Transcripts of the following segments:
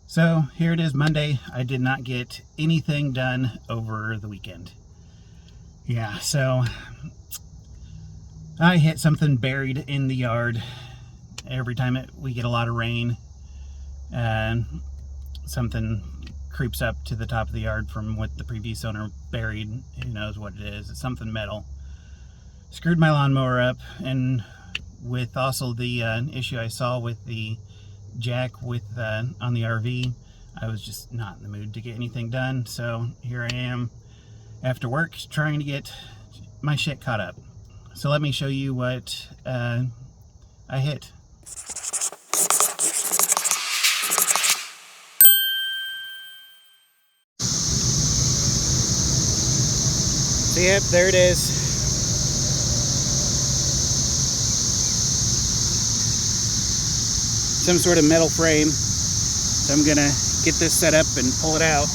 So here it is, Monday. I did not get anything done over the weekend. Yeah, so I hit something buried in the yard. Every time we get a lot of rain, and something creeps up to the top of the yard from what the previous owner buried. Who knows what it is? It's something metal. Screwed my lawnmower up, and with also the issue I saw with the jack with on the RV, I was just not in the mood to get anything done. So here I am after work trying to get my shit caught up. So let me show you what I hit. So yep, there it is. Some sort of metal frame. So I'm gonna get this set up and pull it out.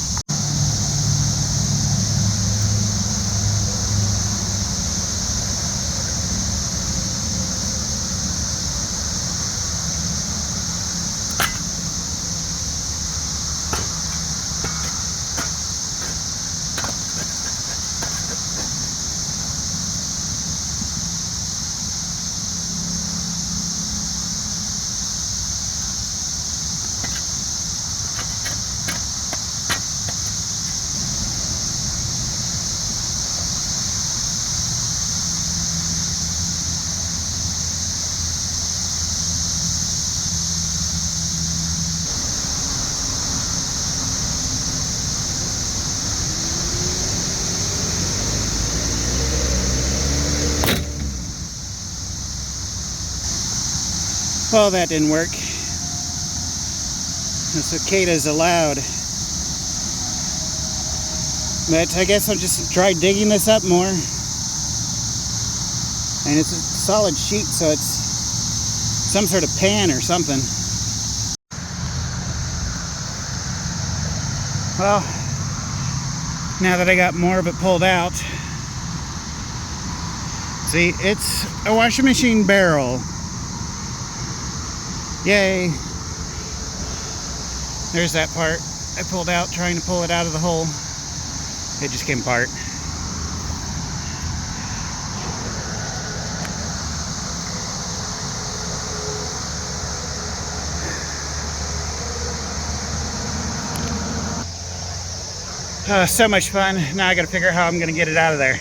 Well, that didn't work. The cicadas allowed. But I guess I'll just try digging this up more. And it's a solid sheet, so it's some sort of pan or something. Well, now that I got more of it pulled out, see, it's a washing machine barrel. Yay. There's that part I pulled out, trying to pull it out of the hole. It just came apart. So much fun. Now I gotta figure out how I'm gonna get it out of there.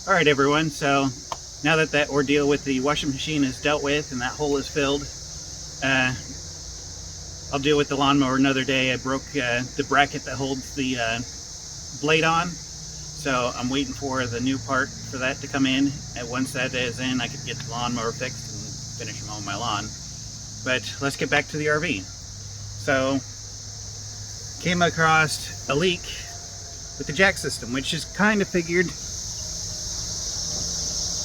Alright everyone, so now that that ordeal with the washing machine is dealt with and that hole is filled, I'll deal with the lawnmower another day. I broke the bracket that holds the blade on, so I'm waiting for the new part for that to come in, and once that is in, I can get the lawnmower fixed and finish mowing my lawn. But let's get back to the RV. So, came across a leak with the jack system, which is kind of figured.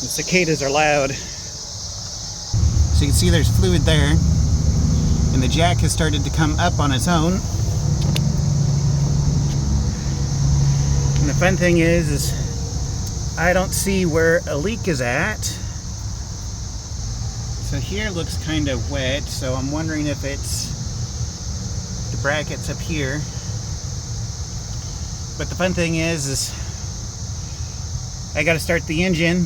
The cicadas are loud. So you can see there's fluid there, and the jack has started to come up on its own. And the fun thing is I don't see where a leak is at. So here looks kind of wet, so I'm wondering if it's the brackets up here. But the fun thing is I got to start the engine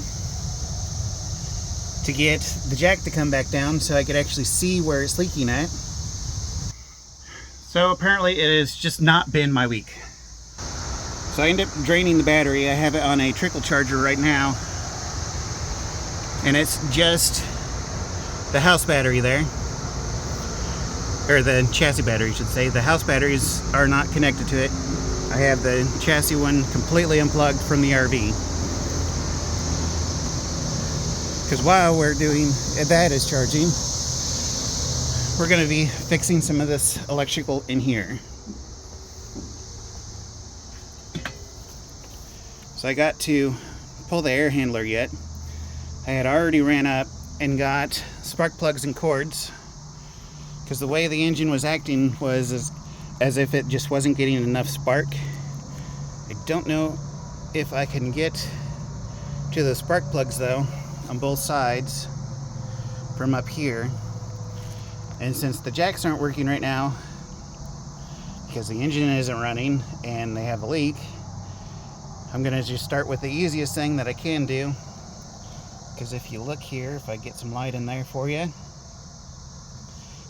to get the jack to come back down so I could actually see where it's leaking at. So apparently it has just not been my week. So I ended up draining the battery. I have it on a trickle charger right now. And it's just the house battery there. Or the chassis battery, I should say. The house batteries are not connected to it. I have the chassis one completely unplugged from the RV. Because while we're doing that is charging, we're going to be fixing some of this electrical in here. So I got to pull the air handler yet. I had already ran up and got spark plugs and cords, because the way the engine was acting was as if it just wasn't getting enough spark. I don't know if I can get to the spark plugs though on both sides from up here. And since the jacks aren't working right now because the engine isn't running and they have a leak, I'm gonna just start with the easiest thing that I can do. Because if you look here, if I get some light in there for you,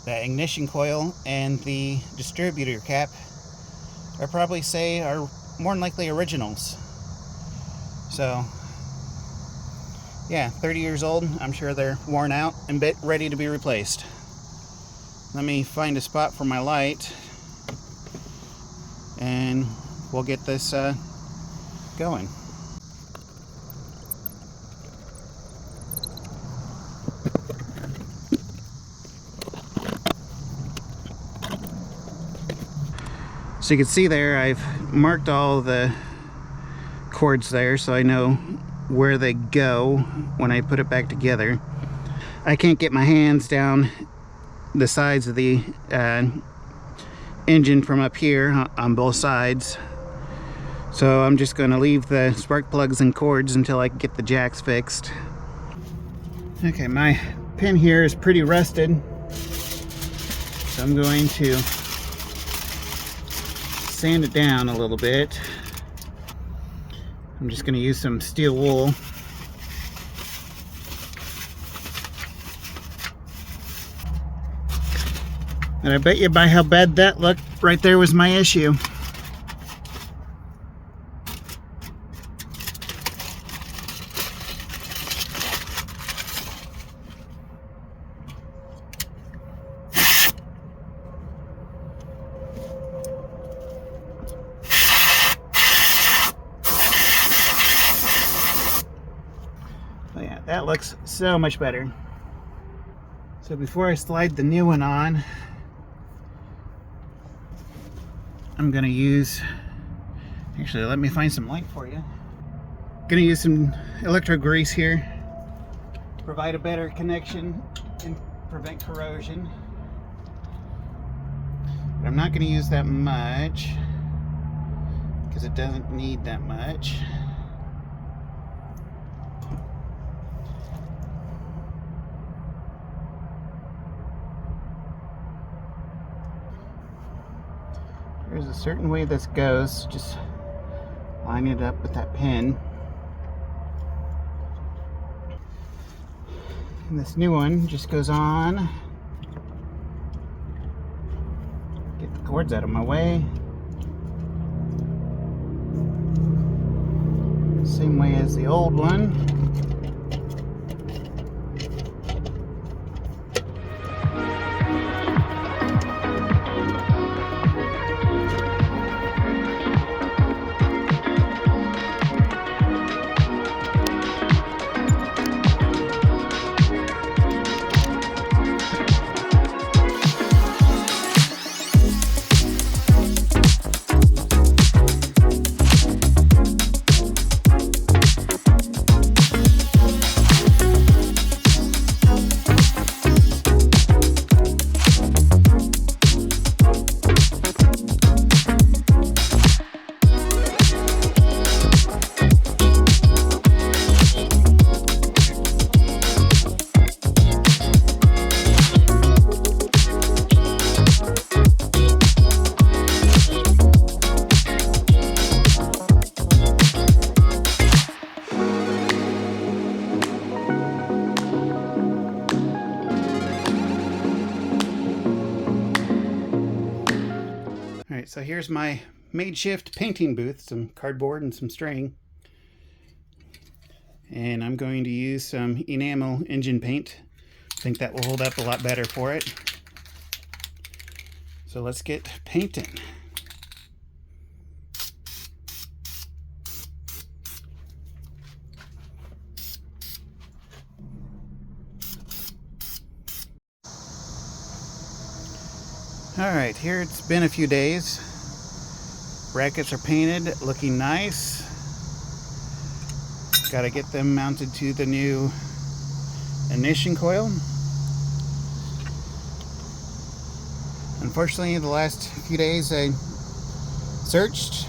the ignition coil and the distributor cap are probably are more than likely originals. So yeah, 30 years old. I'm sure they're worn out and ready to be replaced. Let me find a spot for my light and we'll get this going. So you can see there, I've marked all the cords there so I know where they go when I put it back together. I can't get my hands down the sides of the engine from up here on both sides. So I'm just going to leave the spark plugs and cords until I can get the jacks fixed. Okay, my pin here is pretty rusted. So I'm going to sand it down a little bit. I'm just going to use some steel wool. And I bet you by how bad that looked, right there was my issue. That looks so much better. So before I slide the new one on, I'm gonna use, actually let me find some light for you. Gonna use some electro grease here, provide a better connection and prevent corrosion. But I'm not gonna use that much because it doesn't need that much. There's a certain way this goes, just line it up with that pin. And this new one just goes on. Get the cords out of my way. Same way as the old one. So here's my makeshift painting booth, some cardboard and some string. And I'm going to use some enamel engine paint. I think that will hold up a lot better for it. So let's get painting. Alright, here it's been a few days. Brackets are painted, looking nice. Got to get them mounted to the new ignition coil. Unfortunately, the last few days I searched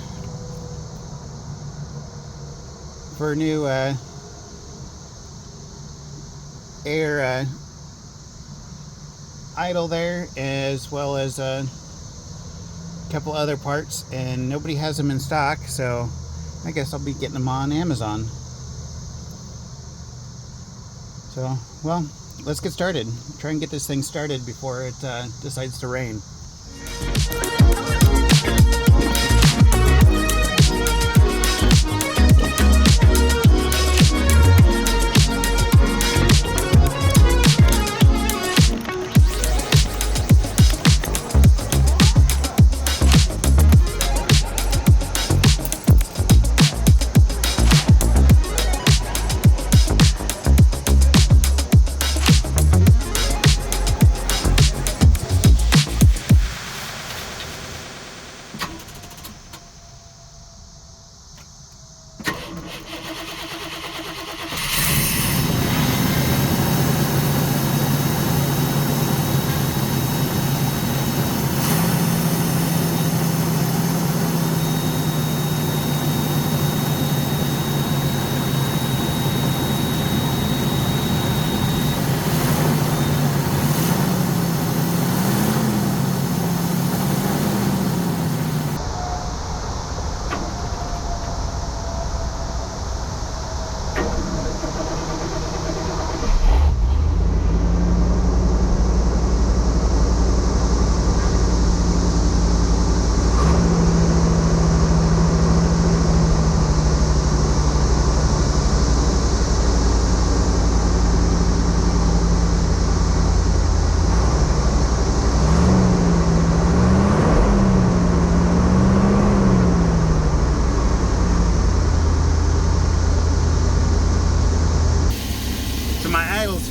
for new air idle there, as well as a couple other parts, and nobody has them in stock, so I guess I'll be getting them on Amazon. So, well, let's get started. Try and get this thing started before it decides to rain.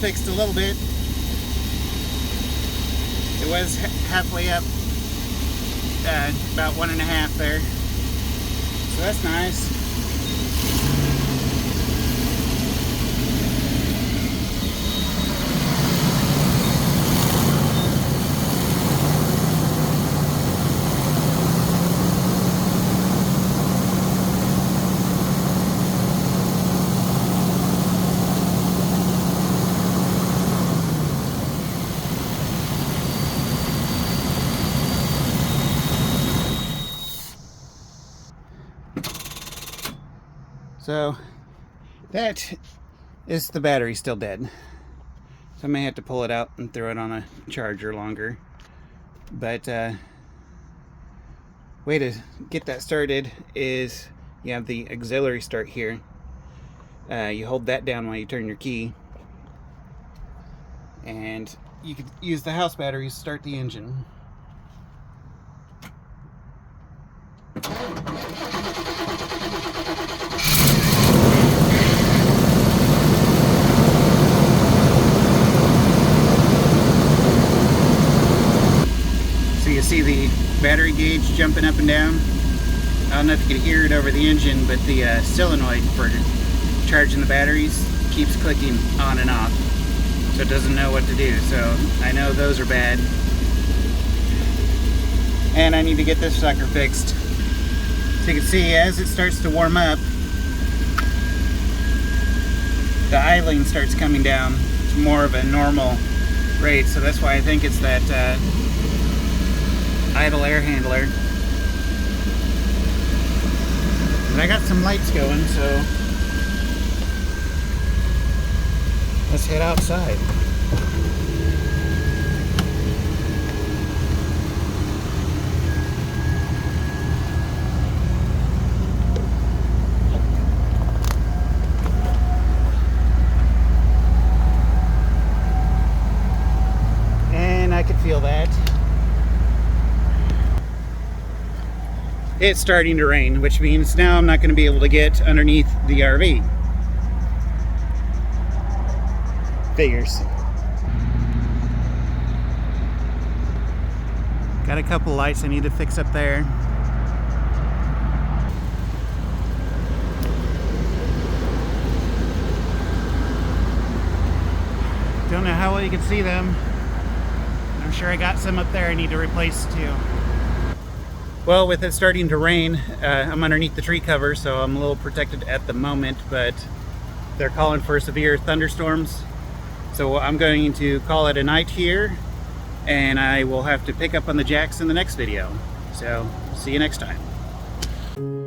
Fixed a little bit. It was halfway up, about 1.5 there. So that's nice. So that is the battery still dead. So I may have to pull it out and throw it on a charger longer. But way to get that started is you have the auxiliary start here. You hold that down while you turn your key. And you could use the house batteries to start the engine. So you see the battery gauge jumping up and down. I don't know if you can hear it over the engine, but the solenoid for charging the batteries keeps clicking on and off. So it doesn't know what to do. So I know those are bad. And I need to get this sucker fixed. So you can see as it starts to warm up, the idling starts coming down to more of a normal rate. So that's why I think it's that idle air handler. And I got some lights going, so let's head outside. it's starting to rain, which means now I'm not going to be able to get underneath the RV. Figures. Got a couple lights I need to fix up there. Don't know how well you can see them. I'm sure I got some up there I need to replace too. Well, with it starting to rain, I'm underneath the tree cover, so I'm a little protected at the moment, but they're calling for severe thunderstorms. So I'm going to call it a night here, and I will have to pick up on the jacks in the next video. So, see you next time.